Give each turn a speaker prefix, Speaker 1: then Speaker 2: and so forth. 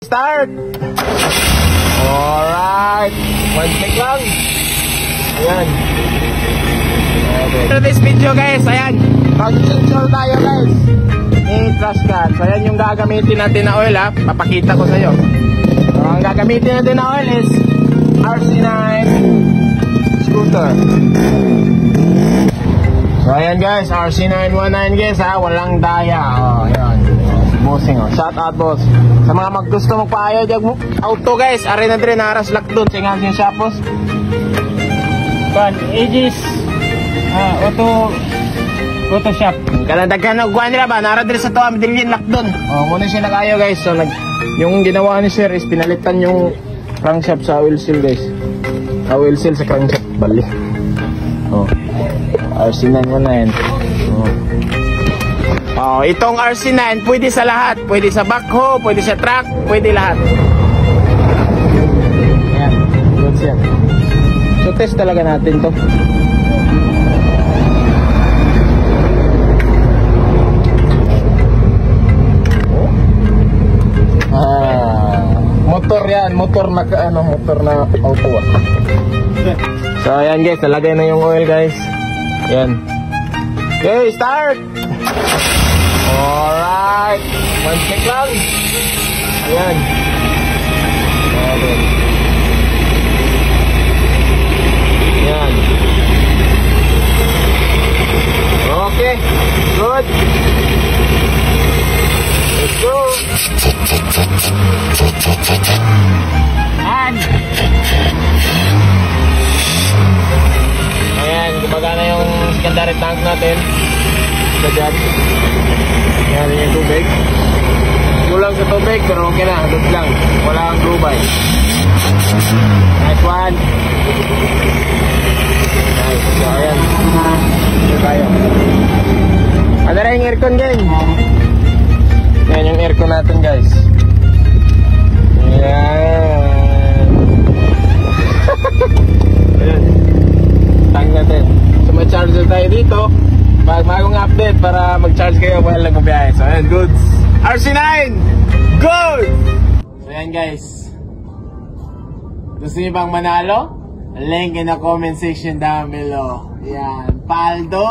Speaker 1: Start! Alright! One click lang. Ayan. For this video guys, ayan. Mag-install tayo guys. I-trash can. So ayan yung gagamitin natin na oil ha. Papakita ko sa'yo. So ang gagamitin natin na oil is RC9 scooter. So ayan guys, RC919 guys ha. Walang daya. Oh, ayan. Bossing oh. Shout out boss. Sa mga maggusto magpaayo diag auto guys, are na dire naras lakdon sa nga siya boss.
Speaker 2: Kan Aegis auto shop.
Speaker 1: Kana daghan og kuan nila ba nara dire sa to Amdilin lakdon. Oh, mo na siya nagayo guys. So yung ginawa ni sir is pinalitan yung crankshaft sa oil seal guys. Oil seal sa crankshaft bali. Oh. RC919. Oh, itong RC9 pwede sa lahat, pwede sa backhoe, pwede sa truck, pwede lahat. Ayan, good yan. So test talaga natin to. Motor yan, motor na motor na auto ah. So ayan guys, nalagay na yung oil guys. Ayan. Okay, start! Alright, one check lang. Ayan. Ayan. Okay, good. Let's go. Ayan, gumagana yung secondary tank natin. Dyan. Yan yung tubig. Kulang sa tubig pero okay na, hagod lang. Wala ang glubay. Nice one. Nice. So ayan. Ito tayo. Ano rin yung aircon guys? Yan yung aircon natin guys. Ayan. Ayan. Tank natin. So may charger tayo dito. Bagong update para mag-charge kayo while nagbabiyahe. So ayan, goods. RC9! Good! So ayan guys. Gusto niyo bang manalo? Link in the comment section down below. Ayan. Paldo!